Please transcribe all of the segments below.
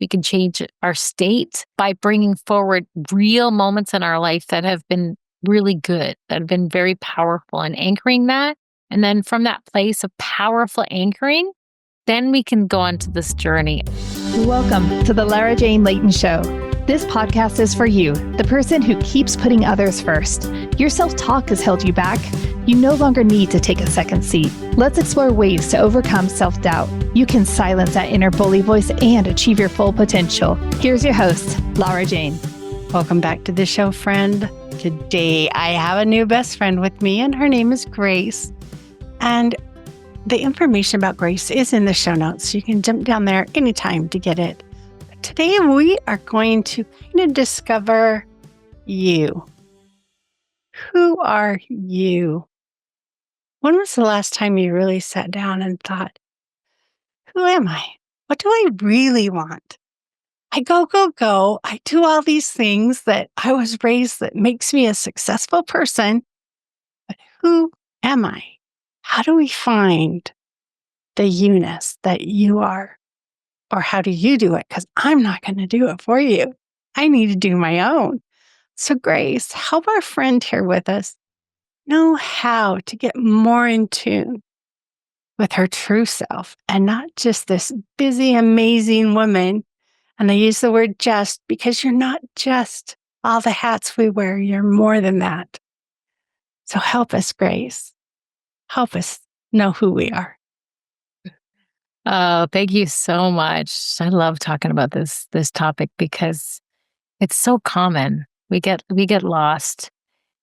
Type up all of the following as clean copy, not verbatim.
We can change our state by bringing forward real moments in our life that have been really good, that have been very powerful, and anchoring that. And then from that place of powerful anchoring, then we can go on to this journey. Welcome to the Lara Jane Layton Show. This podcast is for you, the person who keeps putting others first. Your self-talk has held you back. You no longer need to take a second seat. Let's explore ways to overcome self-doubt. You can silence that inner bully voice and achieve your full potential. Here's your host, Lara Jane. Welcome back to the show, friend. Today, I have a new best friend with me, and her name is Grace. And the information about Grace is in the show notes, so you can jump down there anytime to get it. But today, we are going to kind of discover you. Who are you? When was the last time you really sat down and thought, who am I? What do I really want? I go. I do all these things that I was raised that makes me a successful person. But who am I? How do we find the you-ness that you are? Or how do you do it? Because I'm not going to do it for you. I need to do my own. So Grace, help our friend here with us know how to get more in tune with her true self and not just this busy, amazing woman. And I use the word just because you're not just all the hats we wear. You're more than that. So help us, Grace. Help us know who we are. Oh, thank you so much. I love talking about this topic because it's so common. We get lost.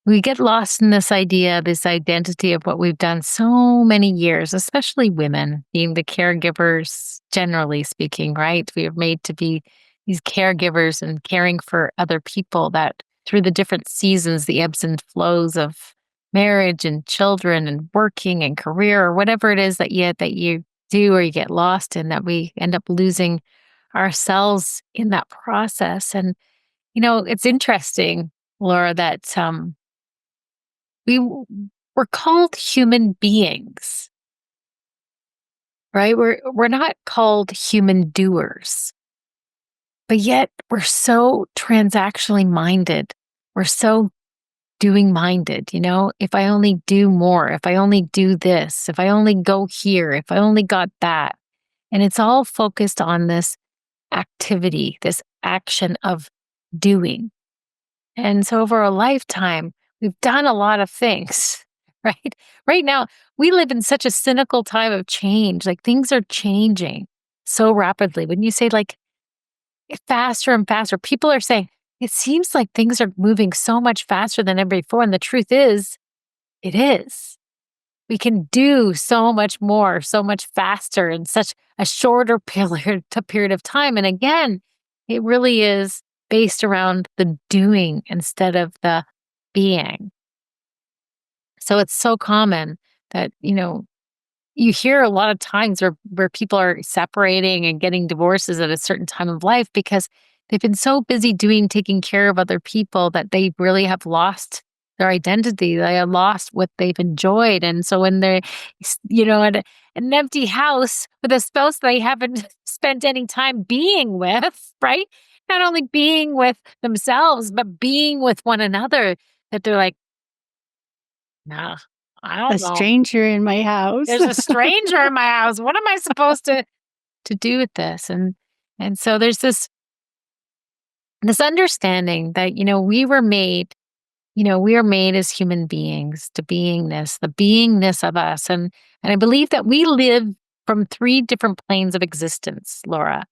We get lost in this idea, this identity of what we've done so many years, especially women, being the caregivers, generally speaking, right? We are made to be these caregivers and caring for other people, that through the different seasons, the ebbs and flows of marriage and children and working and career, or whatever it is that you do or you get lost in, that we end up losing ourselves in that process. And, it's interesting, Laura, that we're called human beings, right? We're not called human doers, but yet we're so transactionally minded. We're so doing minded. If I only do more, if I only do this, if I only go here, if I only got that. And it's all focused on this activity, this action of doing. And so over a lifetime, we've done a lot of things, right? Right now, we live in such a cynical time of change. Like, things are changing so rapidly. When you say faster and faster, people are saying, it seems like things are moving so much faster than ever before. And the truth is, it is. We can do so much more, so much faster in such a shorter period of time. And again, it really is based around the doing instead of the being. So it's so common that, you hear a lot of times where people are separating and getting divorces at a certain time of life because they've been so busy taking care of other people that they really have lost their identity. They have lost what they've enjoyed. And so when they're, at an empty house with a spouse they haven't spent any time being with, right? Not only being with themselves, but being with one another, that they're like, nah, I don't A know. stranger in my house. There's a stranger in my house. What am I supposed to do with this? And so there's this understanding that, we are made as human beings to beingness, the beingness of us. And I believe that we live from 3 different planes of existence, Laura.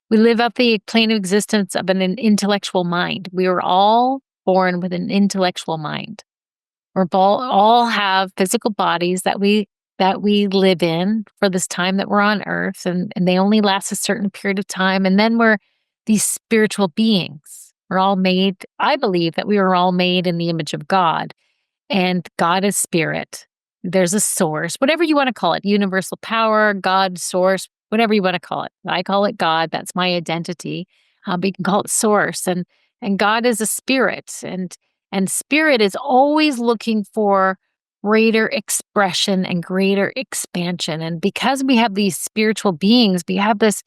We live up the plane of existence of an intellectual mind. We were all born with an intellectual mind. All have physical bodies that we live in for this time that we're on earth, and they only last a certain period of time. And then we're these spiritual beings. We're all made, I believe that we were all made in the image of God, and God is spirit. There's a source, whatever you want to call it, universal power, God, source, whatever you want to call it. I call it God. That's my identity. But you can call it source, and God is a spirit, and spirit is always looking for greater expression and greater expansion. And because we have these spiritual beings, we have this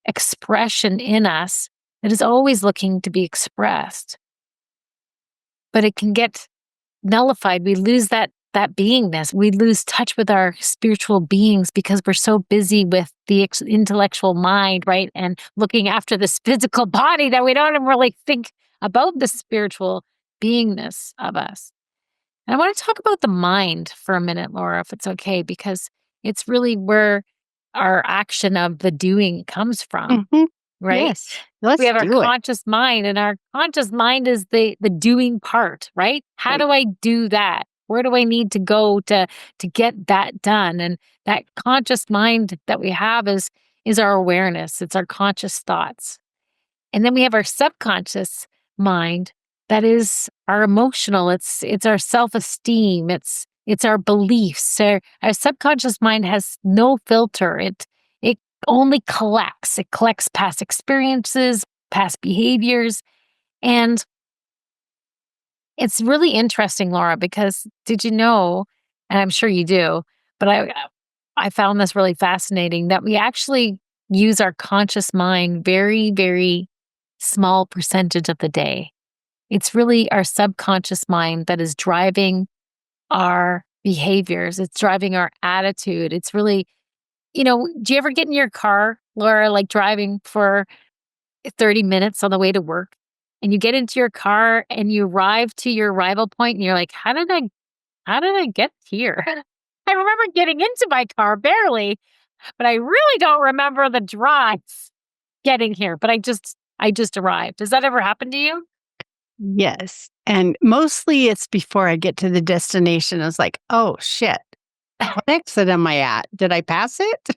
expression in us that is always looking to be expressed. But it can get nullified. We lose that beingness. We lose touch with our spiritual beings because we're so busy with the intellectual mind, right? And looking after this physical body that we don't even really think about the spiritual beingness of us. And I want to talk about the mind for a minute, Laura, if it's okay, because it's really where our action of the doing comes from, Mhm. right? Yes. We Let's have our do it. conscious mind, and our conscious mind is the doing part, right? How Right. do I do that? Where do I need to go to get that done? And that conscious mind that we have is our awareness. It's our conscious thoughts. And then we have our subconscious mind that is our emotional. It's our self-esteem. It's our beliefs. Our subconscious mind has no filter. It only collects. It collects past experiences, past behaviors. And it's really interesting, Laura, because did you know, and I'm sure you do, but I found this really fascinating that we actually use our conscious mind very, very small percentage of the day. It's really our subconscious mind that is driving our behaviors. It's driving our attitude. It's really, do you ever get in your car, Laura, like driving for 30 minutes on the way to work? And you get into your car and you arrive to your arrival point and you're like, how did I get here? I remember getting into my car barely, but I really don't remember the drive getting here. But I just arrived. Does that ever happen to you? Yes. And mostly it's before I get to the destination. It's like, oh shit. What exit am I at? Did I pass it?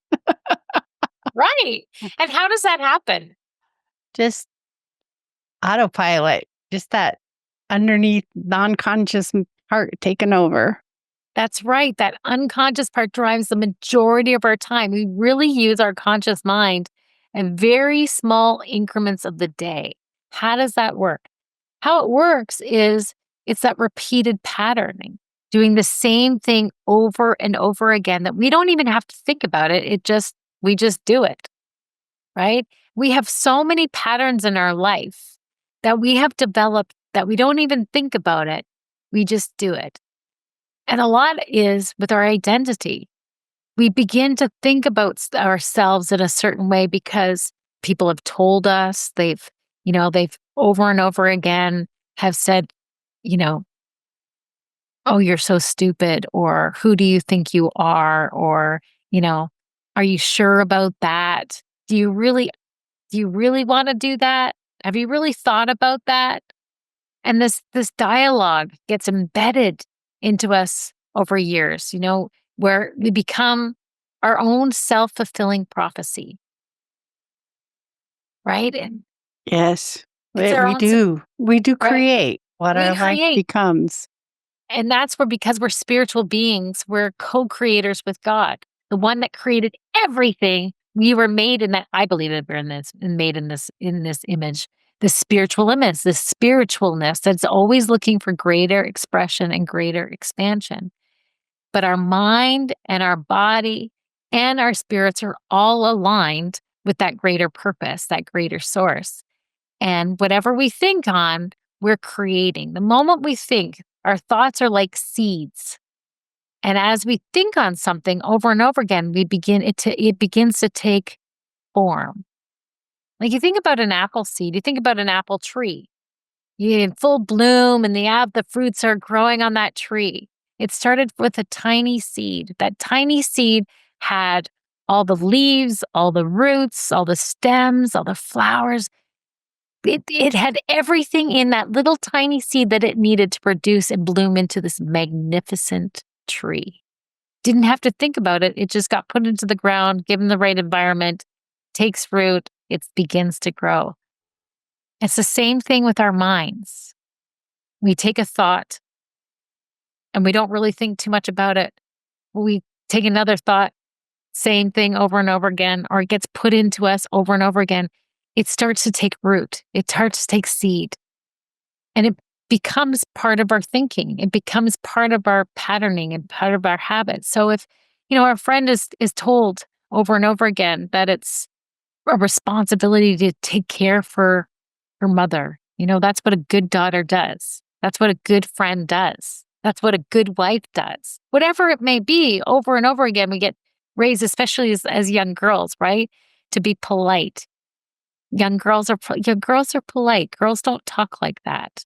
Right. And how does that happen? Just autopilot. Just that underneath non-conscious part taken over. That's right. That unconscious part drives the majority of our time. We really use our conscious mind in very small increments of the day. How does that work? How it works is it's that repeated patterning, doing the same thing over and over again that we don't even have to think about it. We just do it, right? We have so many patterns in our life that we have developed that we don't even think about it. We just do it. And a lot is with our identity. We begin to think about ourselves in a certain way because people have told us, they've over and over again have said, you know, oh, you're so stupid, or who do you think you are? Or, you know, are you sure about that? Do you really want to do that? Have you really thought about that? And this dialogue gets embedded into us over years, where we become our own self-fulfilling prophecy, right? And Yes. it's We, our we own, do. We do right? create what We our life create. becomes. And that's where, because we're spiritual beings, we're co-creators with God, the one that created everything. We were made in that. I believe that we're in this and made in this image, this spiritual image, this spiritualness that's always looking for greater expression and greater expansion. But our mind and our body and our spirits are all aligned with that greater purpose, that greater source. And whatever we think on, we're creating. The moment we think, our thoughts are like seeds. And as we think on something over and over again, it begins to take form. Like you think about an apple seed, you think about an apple tree. You're in full bloom and the fruits are growing on that tree. It started with a tiny seed. That tiny seed had all the leaves, all the roots, all the stems, all the flowers. It had everything in that little tiny seed that it needed to produce and bloom into this magnificent tree. Didn't have to think about it. It just got put into the ground, given the right environment, takes root, it begins to grow. It's the same thing with our minds. We take a thought and we don't really think too much about it. We take another thought, same thing over and over again, or it gets put into us over and over again. It starts to take root. It starts to take seed. And it becomes part of our thinking. It becomes part of our patterning and part of our habits. So if, our friend is told over and over again that a responsibility to take care for her mother. That's what a good daughter does. That's what a good friend does. That's what a good wife does. Whatever it may be, over and over again, we get raised, especially as young girls, right? To be polite. Young girls are polite. Girls don't talk like that.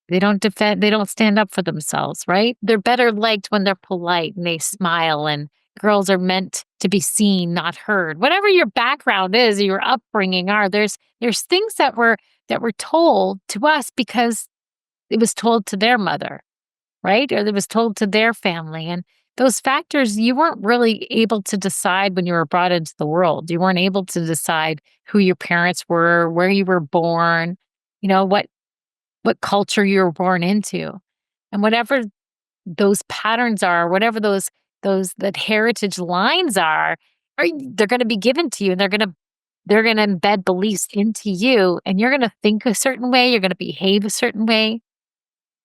They don't defend, they don't stand up for themselves, right? They're better liked when they're polite and they smile, and girls are meant to be seen, not heard. Whatever your background is, your upbringing are, there's things that were told to us because it was told to their mother, right? Or it was told to their family. And those factors you weren't really able to decide when you were brought into the world. You weren't able to decide who your parents were, where you were born, what culture you were born into. And whatever those patterns are, whatever those that heritage lines are they're going to be given to you, and they're going to embed beliefs into you, and you're going to think a certain way, you're going to behave a certain way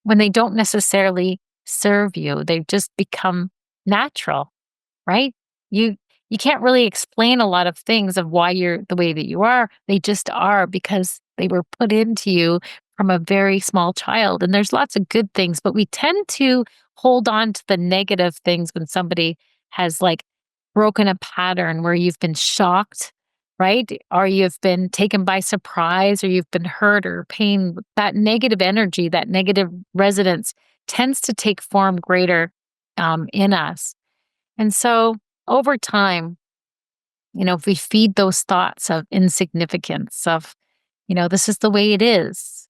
when they don't necessarily serve you. They just become natural, right? You you can't really explain a lot of things of why you're the way that you are. They just are because they were put into you from a very small child. And there's lots of good things, but we tend to hold on to the negative things when somebody has like broken a pattern where you've been shocked, right? Or you've been taken by surprise, or you've been hurt or pain. That negative energy, that negative resonance tends to take form greater in us. And so over time, if we feed those thoughts of insignificance, of, this is the way it is,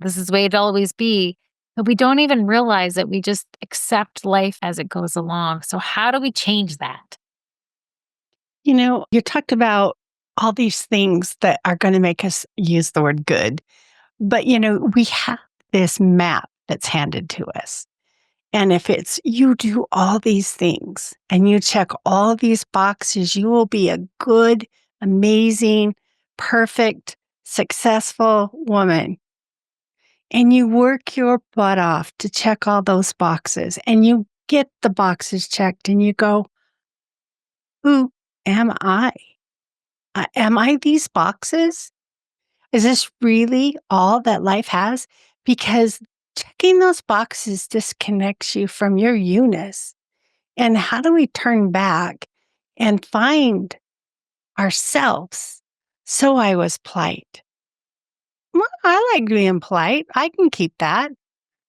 this is the way it'll always be, but we don't even realize that we just accept life as it goes along. So, how do we change that? You talked about all these things that are going to make us use the word good, but we have this map that's handed to us. And if it's you do all these things and you check all these boxes, you will be a good, amazing, perfect, successful woman. And you work your butt off to check all those boxes and you get the boxes checked and you go, who am I? Am I these boxes? Is this really all that life has? Because checking those boxes disconnects you from your you-ness. And how do we turn back and find ourselves? So I was polite. Well, I like being polite. I can keep that.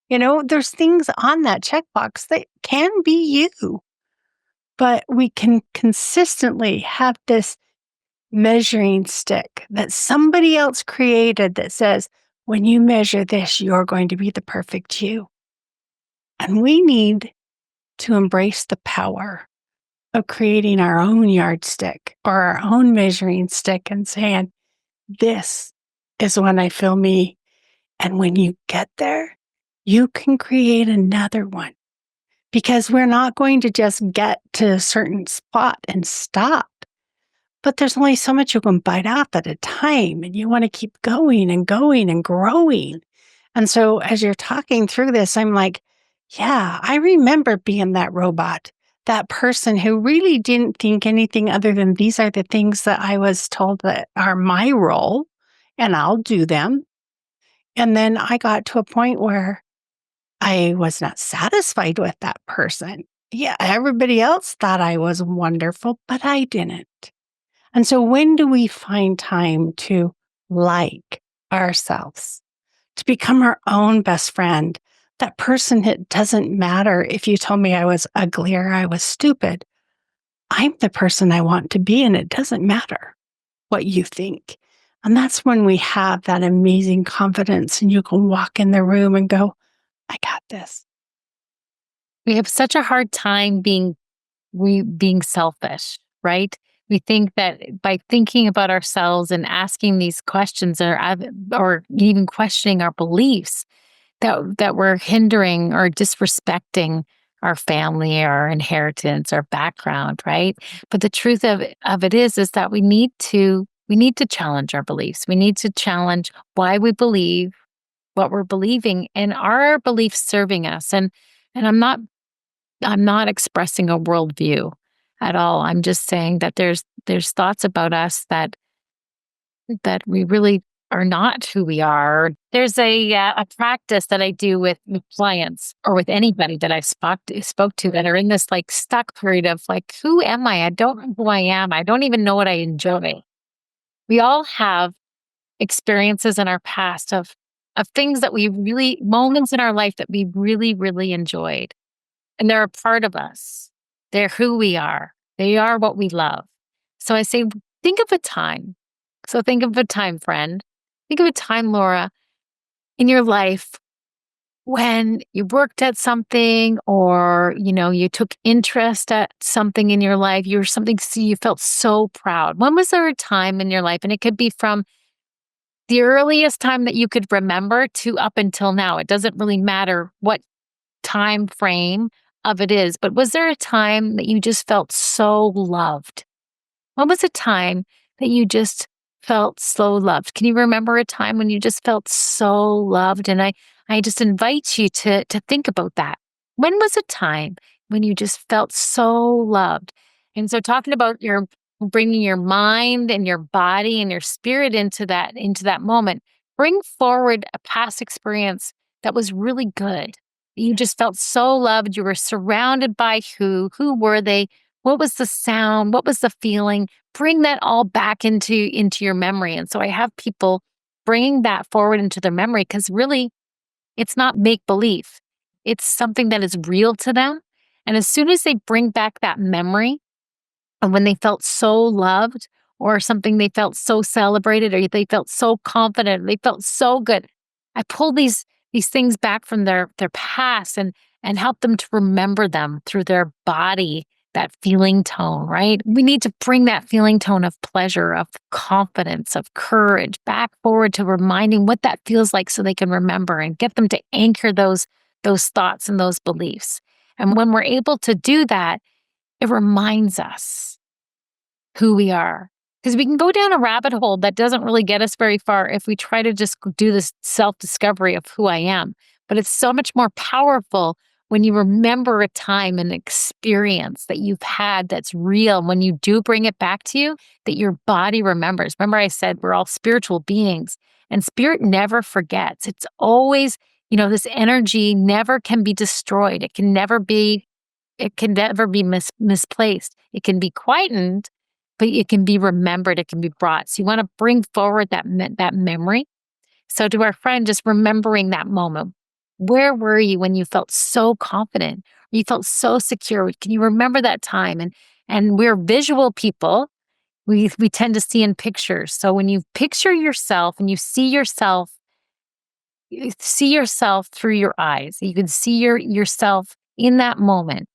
There's things on that checkbox that can be you, but we can consistently have this measuring stick that somebody else created that says, when you measure this, you're going to be the perfect you. And we need to embrace the power of creating our own yardstick or our own measuring stick and saying, this is when I feel me. And when you get there, you can create another one because we're not going to just get to a certain spot and stop. But there's only so much you can bite off at a time, and you want to keep going and going and growing. And so as you're talking through this, I'm like, yeah, I remember being that robot, that person who really didn't think anything other than these are the things that I was told that are my role, and I'll do them. And then I got to a point where I was not satisfied with that person. Yeah, everybody else thought I was wonderful, but I didn't. And so when do we find time to like ourselves, to become our own best friend? That person, it doesn't matter if you told me I was ugly or I was stupid. I'm the person I want to be, and it doesn't matter what you think. And that's when we have that amazing confidence, and you can walk in the room and go, I got this. We have such a hard time being selfish, right? We think that by thinking about ourselves and asking these questions, or even questioning our beliefs, that we're hindering or disrespecting our family, our inheritance, our background, right? But the truth of it is that we need to challenge our beliefs. We need to challenge why we believe what we're believing, and are our beliefs serving us? And I'm not expressing a worldview at all. I'm just saying that there's thoughts about us that that we really are not who we are. There's a practice that I do with clients or with anybody that I spoke to that are in this like stuck period of like, who am I? I don't know who I am. I don't even know what I enjoy. We all have experiences in our past of things that we really moments in our life that we really, really enjoyed. And they're a part of us. They're who we are. They are what we love. So I say, think of a time. So think of a time, friend. Think of a time, Laura, in your life when you worked at something or, you took interest at something in your life. You were something you felt so proud. When was there a time in your life? And it could be from the earliest time that you could remember to up until now. It doesn't really matter what time frame of it is, but was there a time that you just felt so loved? What was a time that you just felt so loved? Can you remember a time when you just felt so loved? And I just invite you to think about that. When was a time when you just felt so loved? And so talking about your bringing your mind and your body and your spirit into that moment, bring forward a past experience that was really good. You just felt so loved. You were surrounded by who were they? What was the sound? What was the feeling? Bring that all back into your memory. And so I have people bringing that forward into their memory because really it's not make believe. It's something that is real to them. And as soon as they bring back that memory, and when they felt so loved or something they felt so celebrated or they felt so confident, they felt so good. I pull these things back from their past and help them to remember them through their body, that feeling tone, right? We need to bring that feeling tone of pleasure, of confidence, of courage back forward to reminding what that feels like so they can remember and get them to anchor those thoughts and those beliefs. And when we're able to do that, it reminds us who we are. Because we can go down a rabbit hole that doesn't really get us very far if we try to just do this self discovery of who I am. But it's so much more powerful when you remember a time and experience that you've had that's real. When you do bring it back to you, that your body remembers. Remember, I said we're all spiritual beings and spirit never forgets. It's always, this energy never can be destroyed. It can never be misplaced. It can be quietened, but it can be remembered. It can be brought. So you want to bring forward that memory. So to our friend, just remembering that moment. Where were you when you felt so confident? You felt so secure. Can you remember that time? And we're visual people. We tend to see in pictures. So when you picture yourself and you see yourself through your eyes. You can see yourself in that moment.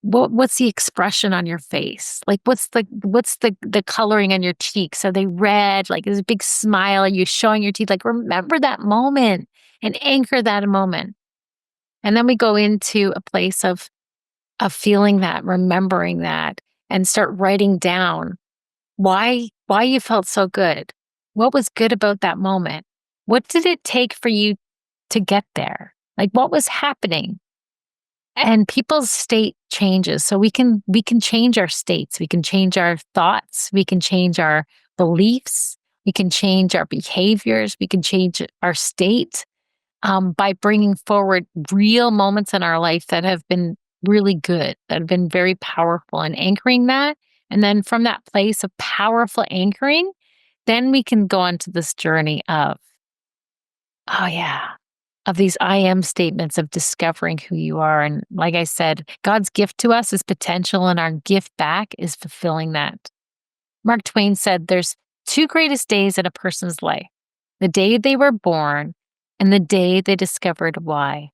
What's the expression on your face? Like what's the coloring on your cheeks? Are they red? Like is a big smile? Are you showing your teeth? Like remember that moment and anchor that moment. And then we go into a place of feeling that, remembering that, and start writing down why you felt so good. What was good about that moment? What did it take for you to get there? Like what was happening? And people's state changes. So we can change our states. We can change our thoughts. We can change our beliefs. We can change our behaviors. We can change our state by bringing forward real moments in our life that have been really good, that have been very powerful, and anchoring that. And then from that place of powerful anchoring, then we can go on to this journey of, oh yeah, of these I am statements of discovering who you are. And like I said, God's gift to us is potential, and our gift back is fulfilling that. Mark Twain said there's two greatest days in a person's life: the day they were born and the day they discovered why.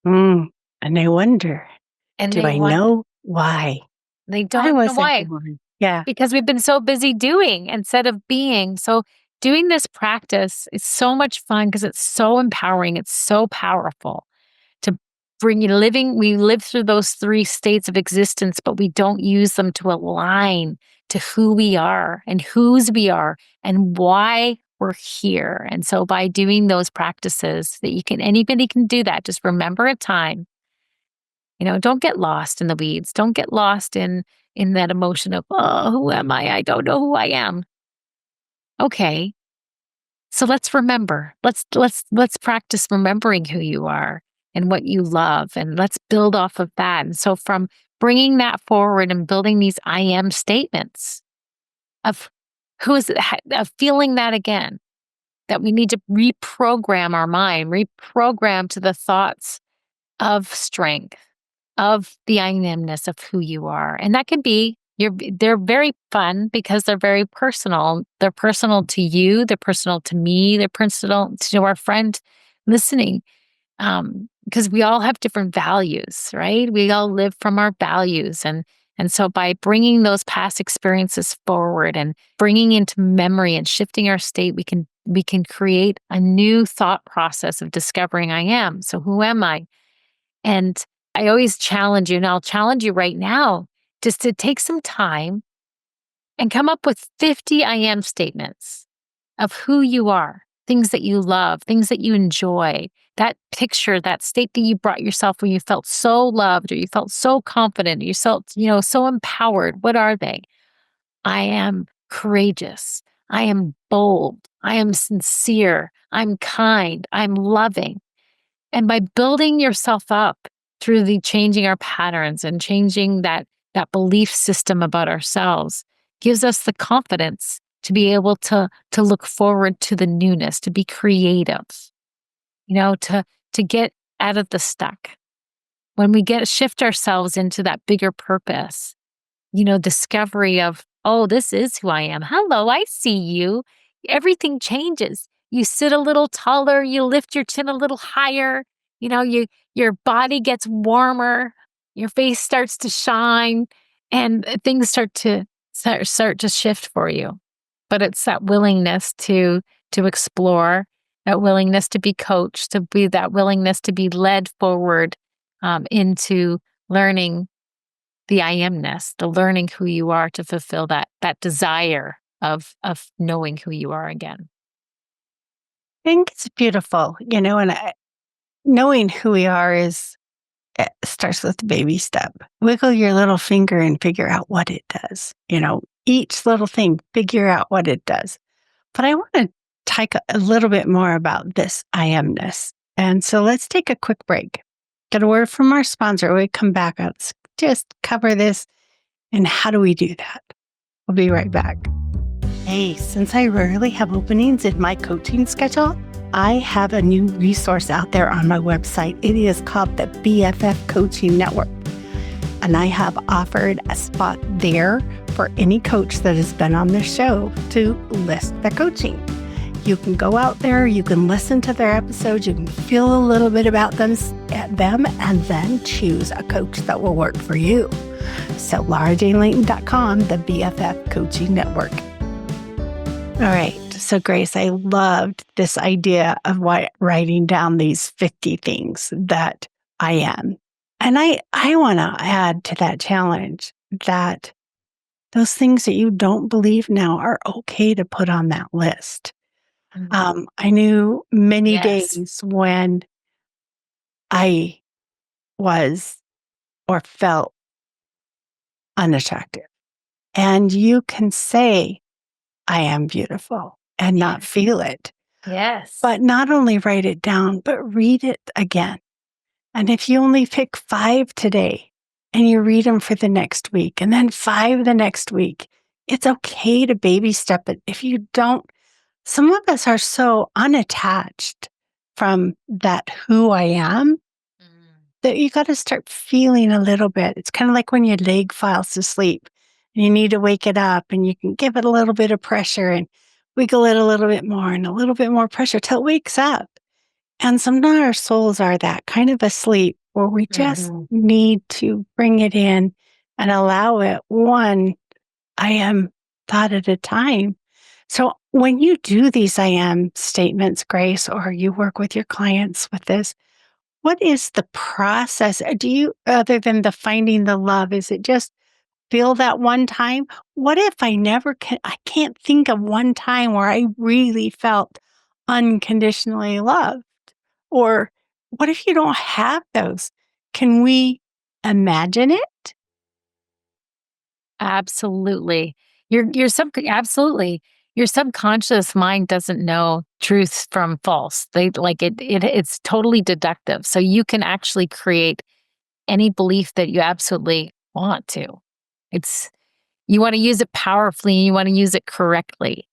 Mm. And I wonder, And do they I want, know why? they Why don't know was I why, born? Yeah. because we've been so busy doing instead of being. So doing this practice is so much fun because it's so empowering. It's so powerful to bring you living. We live through those three states of existence, but we don't use them to align to who we are and whose we are and why we're here. And so by doing those practices that anybody can do that, just remember a time, don't get lost in the weeds. Don't get lost in that emotion of, oh, who am I? I don't know who I am. Okay, so let's remember. Let's practice remembering who you are and what you love, and let's build off of that. And so from bringing that forward and building these I am statements of who is of feeling that again, that we need to reprogram our mind, reprogram to the thoughts of strength, of the I amness of who you are. And that can be they're very fun because they're very personal. They're personal to you, they're personal to me, they're personal to our friend listening. Because we all have different values, right? We all live from our values, and so by bringing those past experiences forward and bringing into memory and shifting our state, we can create a new thought process of discovering I am. So who am I? And I always challenge you, and I'll challenge you right now, just to take some time and come up with 50 I am statements of who you are, things that you love, things that you enjoy, that picture, that state that you brought yourself when you felt so loved or you felt so confident, you felt, so empowered. What are they? I am courageous. I am bold. I am sincere. I'm kind. I'm loving. And by building yourself up through the changing our patterns and changing that belief system about ourselves gives us the confidence to be able to look forward to the newness, to be creative, to get out of the stuck. When we shift ourselves into that bigger purpose, discovery of, oh, this is who I am. Hello, I see you. Everything changes. You sit a little taller, you lift your chin a little higher, your body gets warmer, your face starts to shine, and things start to shift for you. But it's that willingness to explore, that willingness to be coached, to be that willingness to be led forward into learning the I amness, the learning who you are to fulfill that desire of knowing who you are again. I think it's beautiful, knowing who we are starts with the baby step. Wiggle your little finger and figure out what it does. Each little thing, figure out what it does. But I want to talk a little bit more about this I amness. And so let's take a quick break. Get a word from our sponsor. We come back. Let's just cover this. And how do we do that? We'll be right back. Hey, since I rarely have openings in my coaching schedule, I have a new resource out there on my website. It is called the BFF Coaching Network. And I have offered a spot there for any coach that has been on the show to list their coaching. You can go out there, you can listen to their episodes, you can feel a little bit about them, and then choose a coach that will work for you. So LauraJaneLayton.com, the BFF Coaching Network. All right. So Grace, I loved this idea of writing down these 50 things that I am. And I want to add to that challenge that those things that you don't believe now are okay to put on that list. I knew many Yes. days when I was or felt unattractive. And you can say, I am beautiful and not feel it. Yes. But not only write it down, but read it again. And if you only pick 5 today and you read them for the next week and then 5 the next week, it's okay to baby step it. If you don't, some of us are so unattached from that who I am that you got to start feeling a little bit. It's kind of like when your leg files to sleep and you need to wake it up and you can give it a little bit of pressure and wiggle it a little bit more and a little bit more pressure till it wakes up. And sometimes our souls are that kind of asleep where we just need to bring it in and allow it one I am thought at a time. So when you do these I am statements, Grace, or you work with your clients with this, what is the process? Do you, other than the finding the love, is it just feel that one time? What if I can't think of one time where I really felt unconditionally loved? Or what if you don't have those? Can we imagine it? Absolutely. You're absolutely. your subconscious mind doesn't know truth from false. They like it's totally deductive. So you can actually create any belief that you absolutely want to. It's you want to use it powerfully, you want to use it correctly.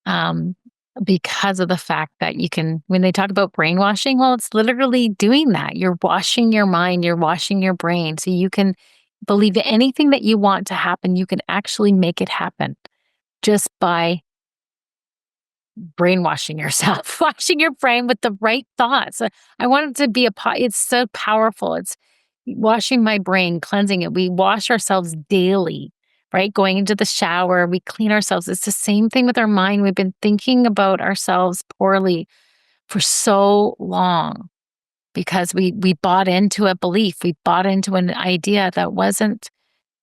Um, because of the fact that you can, when they talk about brainwashing, well, it's literally doing that. You're washing your mind, you're washing your brain. So you can believe anything that you want to happen, you can actually make it happen just by brainwashing yourself, washing your brain with the right thoughts. I want it to be it's so powerful. It's washing my brain, cleansing it. We wash ourselves daily, right? Going into the shower, we clean ourselves. It's the same thing with our mind. We've been thinking about ourselves poorly for so long because we bought into a belief. We bought into an idea that wasn't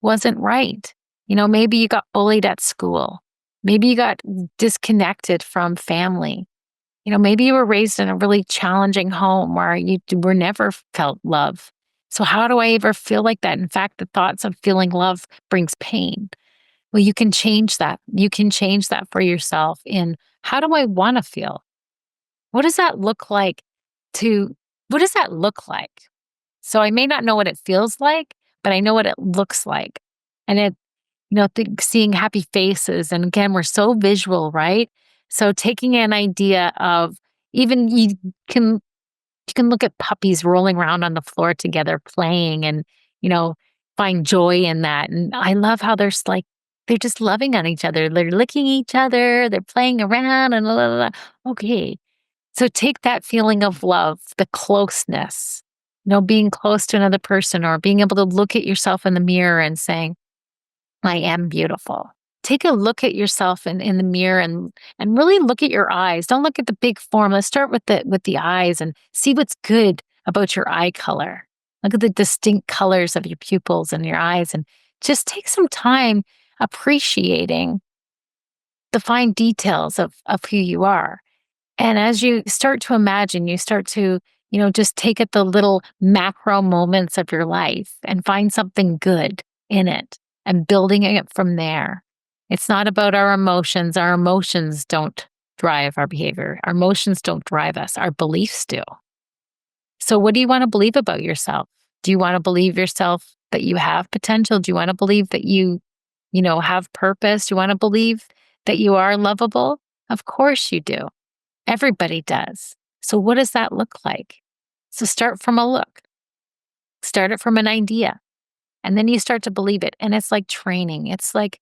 right. Maybe you got bullied at school. Maybe you got disconnected from family. Maybe you were raised in a really challenging home where you were never felt love. So how do I ever feel like that? In fact, the thoughts of feeling love brings pain. Well, you can change that. You can change that for yourself in how do I want to feel? What does that look like to what does that look like? So I may not know what it feels like, but I know what it looks like. And seeing happy faces. And again, we're so visual, right? So taking an idea of even can you can look at puppies rolling around on the floor together playing and, you know, find joy in that. And I love how they're just loving on each other. They're licking each other, they're playing around and la, la, la. Okay. So take that feeling of love, the closeness, being close to another person or being able to look at yourself in the mirror and saying, I am beautiful. Take a look at yourself in the mirror and really look at your eyes. Don't look at the big form. Let's start with the eyes and see what's good about your eye color. Look at the distinct colors of your pupils and your eyes and just take some time appreciating the fine details of who you are. And as you start to imagine, you start to, just take at the little macro moments of your life and find something good in it and building it from there. It's not about our emotions. Our emotions don't drive our behavior. Our emotions don't drive us. Our beliefs do. So, what do you want to believe about yourself? Do you want to believe yourself that you have potential? Do you want to believe that you have purpose? Do you want to believe that you are lovable? Of course you do. Everybody does. So what does that look like? So start from a look. Start it from an idea. And then you start to believe it. And it's like training. It's like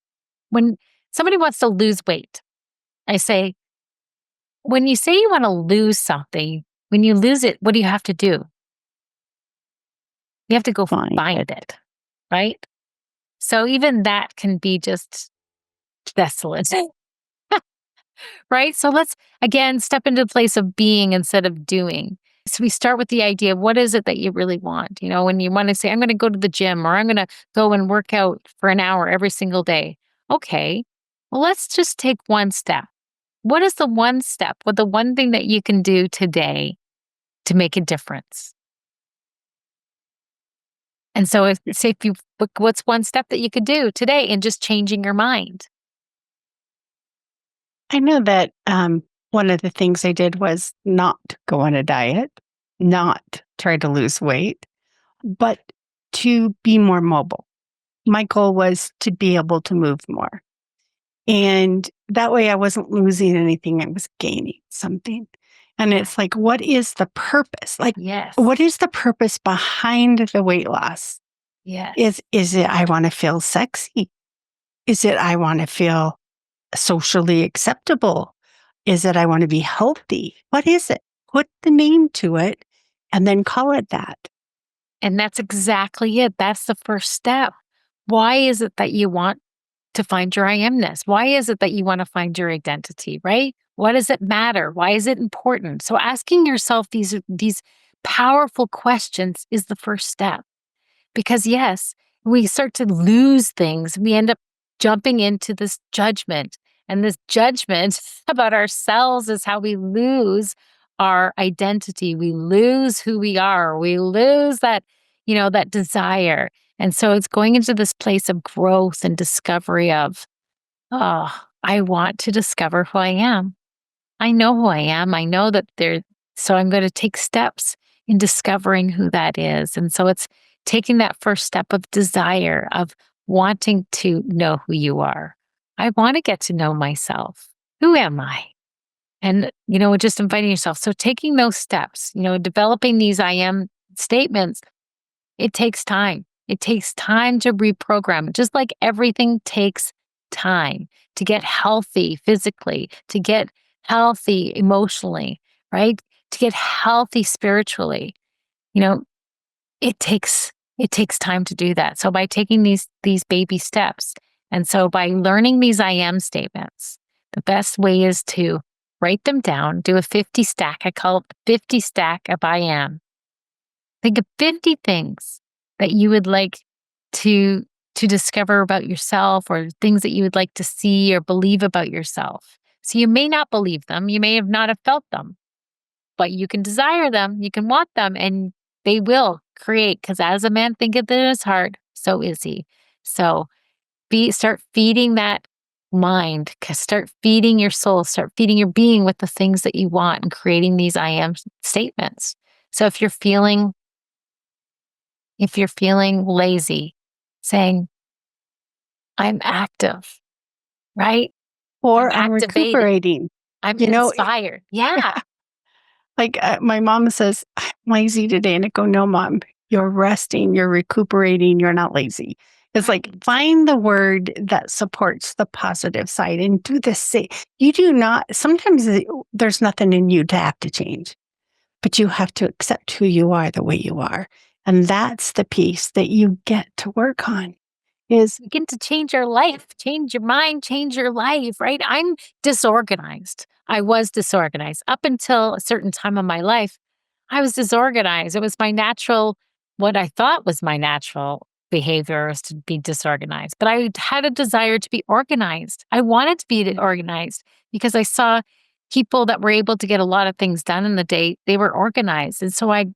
when somebody wants to lose weight, I say, when you say you want to lose something, when you lose it, what do you have to do? You have to go Find find it. it, right? So even that can be just desolate. Right? So let's again step into the place of being instead of doing. So we start with the idea of what is it that you really want? When you want to say, I'm going to go to the gym or I'm going to go and work out for an hour every single day. Okay. Well, let's just take one step. What is the one step? What the one thing that you can do today to make a difference? And so if you look, what's one step that you could do today in just changing your mind? I know that one of the things I did was not go on a diet, not try to lose weight, but to be more mobile. My goal was to be able to move more. And that way I wasn't losing anything, I was gaining something. And it's like, what is the purpose? Like, Yes. what is the purpose behind the weight loss? Yes. Is it I want to feel sexy? Is it I want to feel socially acceptable? Is it I want to be healthy? What is it? Put the name to it and then call it that. And that's exactly it. That's the first step. Why is it that you want to find your I amness? Why is it that you want to find your identity, right? What does it matter? Why is it important? So asking yourself these powerful questions is the first step. Because yes, we start to lose things. We end up jumping into this judgment. And this judgment about ourselves is how we lose our identity. We lose who we are. We lose that desire. And so it's going into this place of growth and discovery of, oh, I want to discover who I am. I know who I am. I know that so I'm going to take steps in discovering who that is. And so it's taking that first step of desire, of wanting to know who you are. I want to get to know myself. Who am I? And, just inviting yourself. So taking those steps, developing these I am statements, it takes time. It takes time to reprogram, just like everything takes time to get healthy physically, to get healthy emotionally, right? To get healthy spiritually. You know, it takes time to do that. So by taking these baby steps, and so by learning these I am statements, the best way is to write them down, do a 50 stack. I call it the 50 stack of I am. Think of 50 things that you would like to discover about yourself, or things that you would like to see or believe about yourself. So you may not believe them, you may have not have felt them, but you can desire them, you can want them, and they will create, because as a man thinketh in his heart, so is he. So start feeding that mind, start feeding your soul, start feeding your being with the things that you want, and creating these I am statements. So if you're feeling lazy, saying, I'm active, right? I'm Or I'm activated. recuperating. I'm You know, inspired. Yeah. like my mom says, I'm lazy today. And I go, no, mom, you're resting, you're recuperating, you're not lazy. It's like Right. find the word that supports the positive side and do the same. You do not, sometimes there's nothing in you to have to change, but you have to accept who you are the way you are. And that's the piece that you get to work on is, Begin to change your life, change your mind, change your life, right? I'm disorganized. I was disorganized up until a certain time of my life. I was disorganized. It was what I thought was my natural behavior was to be disorganized. But I had a desire to be organized. I wanted to be organized because I saw people that were able to get a lot of things done in the day. They were organized. And so I,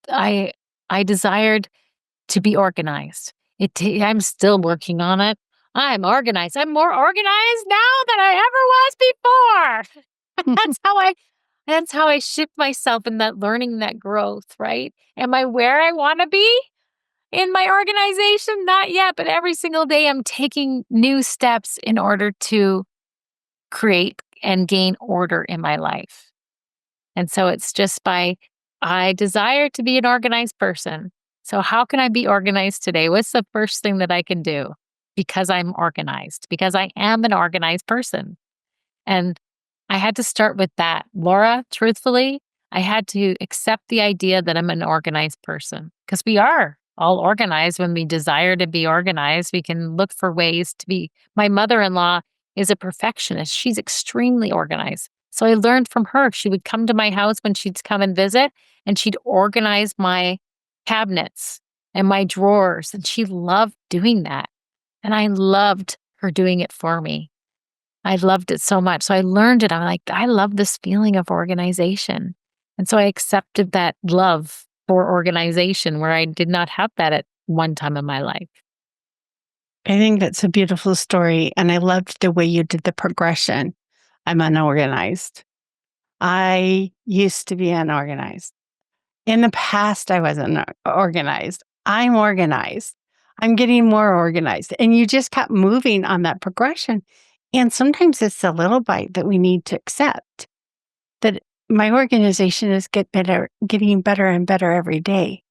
I desired to be organized. I'm still working on it. I'm organized. I'm more organized now than I ever was before. That's how I shift myself in that learning, that growth, right? Am I where I want to be in my organization? Not yet, but every single day I'm taking new steps in order to create and gain order in my life. And so it's just I desire to be an organized person. So, how can I be organized today? What's the first thing that I can do? Because I'm organized, because I am an organized person. And I had to start with that. Laura, truthfully, I had to accept the idea that I'm an organized person, because we are all organized when we desire to be organized. We can look for ways to be. My mother in law is a perfectionist. She's extremely organized. So I learned from her. She would come to my house when she'd come and visit, and she'd organize my cabinets and my drawers. And she loved doing that. And I loved her doing it for me. I loved it so much. So I learned it. I'm like, I love this feeling of organization. And so I accepted that love for organization where I did not have that at one time in my life. I think that's a beautiful story. And I loved the way you did the progression. I'm unorganized. I used to be unorganized. In the past, I wasn't organized. I'm organized. I'm getting more organized. And you just kept moving on that progression. And sometimes it's a little bite that we need to accept that my organization is getting better and better every day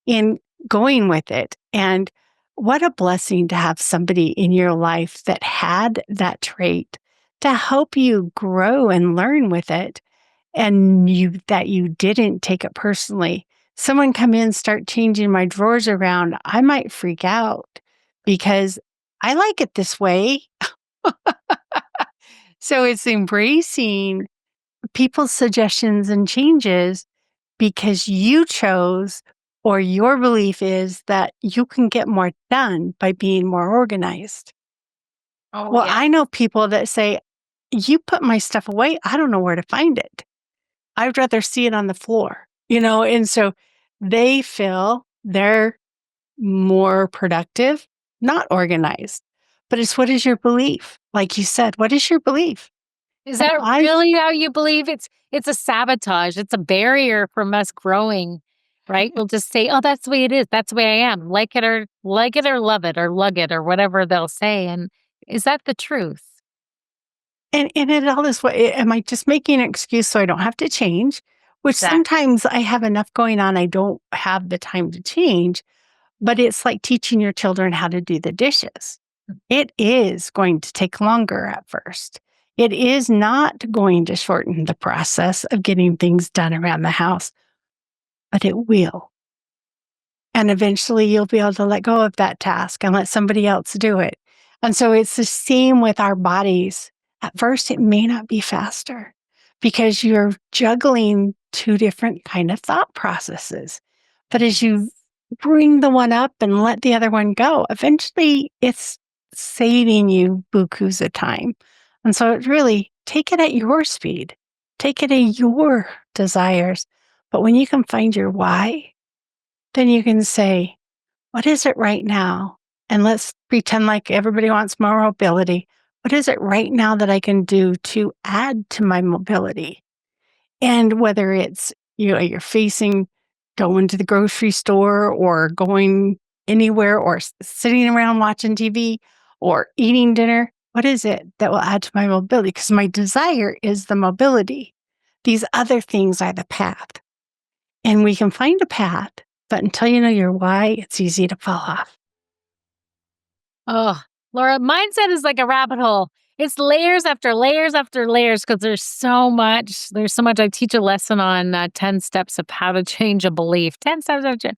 in going with it. And what a blessing to have somebody in your life that had that trait to help you grow and learn with it, and you didn't take it personally. Someone come in, start changing my drawers around, I might freak out because I like it this way. So it's embracing people's suggestions and changes because you chose, or your belief is that you can get more done by being more organized. Oh, Well, yeah. I know people that say, you put my stuff away, I don't know where to find it. I'd rather see it on the floor, and so they feel they're more productive, not organized. But it's, what is your belief? like you said, what is your belief? Is And that I really how you believe? It's a sabotage. It's a barrier from us growing, right? We'll just say, "Oh, that's the way it is. That's the way I am. Like it or love it or lug it or whatever they'll say." And is that the truth? and it all is what am I just making an excuse so I don't have to change? Which Exactly. sometimes I have enough going on, I don't have the time to change, but it's like teaching your children how to do the dishes. It is going to take longer at first. It is not going to shorten the process of getting things done around the house, but it will. And eventually you'll be able to let go of that task and let somebody else do it. And so it's the same with our bodies. At first, it may not be faster because you're juggling two different kind of thought processes. But as you bring the one up and let the other one go, eventually it's saving you bukus of time. And so it really take it at your speed, take it at your desires. But when you can find your why, then you can say, what is it right now? And let's pretend like everybody wants more mobility. What is it right now that I can do to add to my mobility? And whether it's, you're facing going to the grocery store or going anywhere or sitting around watching TV or eating dinner, what is it that will add to my mobility? Because my desire is the mobility. These other things are the path. And we can find a path, but until you know your why, it's easy to fall off. Oh, Laura, mindset is like a rabbit hole. It's layers after layers after layers because there's so much. There's so much. I teach a lesson on 10 steps of how to change a belief. 10 steps of change.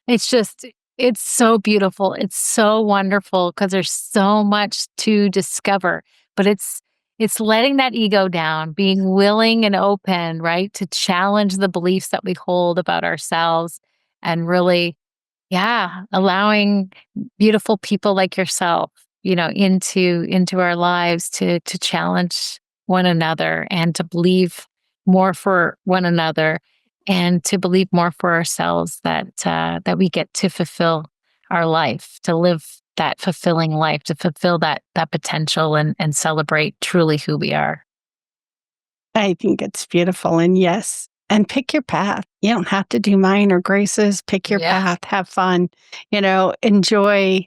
It's just, it's so beautiful. It's so wonderful because there's so much to discover. But it's letting that ego down, being willing and open, right, to challenge the beliefs that we hold about ourselves and really, yeah, allowing beautiful people like yourself, into our lives to challenge one another and to believe more for one another and to believe more for ourselves that we get to fulfill our life, to live that fulfilling life, to fulfill that potential and celebrate truly who we are. I think it's beautiful. And yes, and pick your path. You don't have to do mine or Grace's. Pick your Yeah. path, have fun, enjoy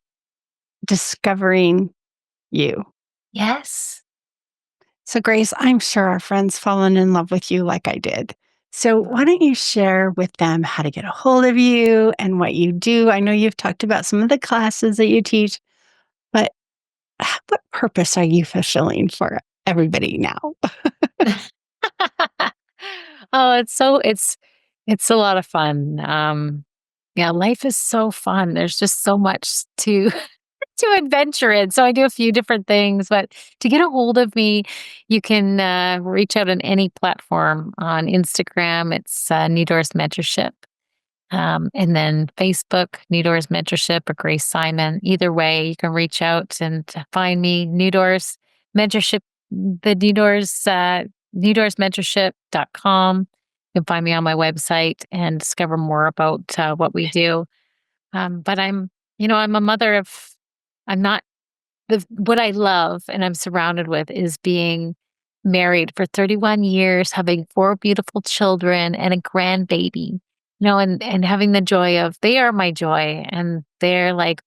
discovering you. Yes. So, Grace, I'm sure our friends fallen in love with you like I did. So, why don't you share with them how to get a hold of you and what you do? I know you've talked about some of the classes that you teach, but what purpose are you fulfilling for everybody now? Oh, it's a lot of fun. Yeah, life is so fun. There's just so much to to adventure in. So I do a few different things, but to get a hold of me, you can reach out on any platform. On Instagram, it's New Doors Mentorship. And then Facebook, New Doors Mentorship or Grace Simon. Either way, you can reach out and find me. New Doors Mentorship, the New Doors Mentorship.com. You can find me on my website and discover more about what we do. But I'm a mother of, I'm not what I love and I'm surrounded with is being married for 31 years, having four beautiful children and a grandbaby, and having the joy of they are my joy and they're like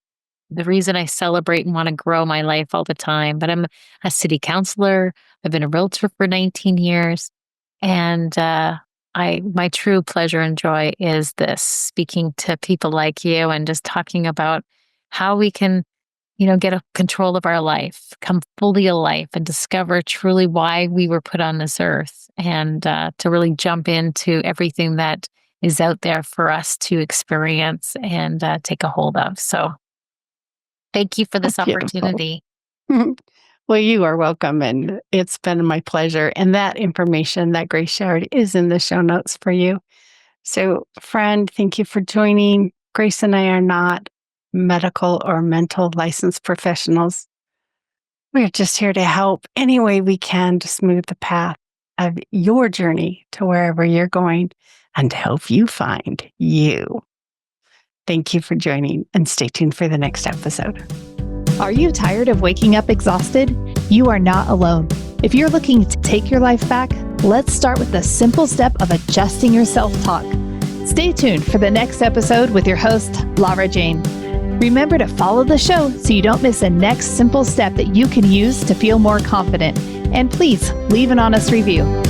the reason I celebrate and want to grow my life all the time. But I'm a city councilor. I've been a realtor for 19 years. And my true pleasure and joy is this speaking to people like you and just talking about how we can get a control of our life, come fully alive, and discover truly why we were put on this earth, and to really jump into everything that is out there for us to experience and take a hold of. So, thank you for Oh, this beautiful. opportunity. Well, you are welcome. And it's been my pleasure. And that information that Grace shared is in the show notes for you. So, friend, thank you for joining. Grace and I are not medical or mental licensed professionals. We're just here to help any way we can to smooth the path of your journey to wherever you're going and to help you find you. Thank you for joining and stay tuned for the next episode. Are you tired of waking up exhausted? You are not alone. If you're looking to take your life back, let's start with the simple step of adjusting your self-talk. Stay tuned for the next episode with your host, Lara Jane. Remember to follow the show so you don't miss the next simple step that you can use to feel more confident. And please leave an honest review.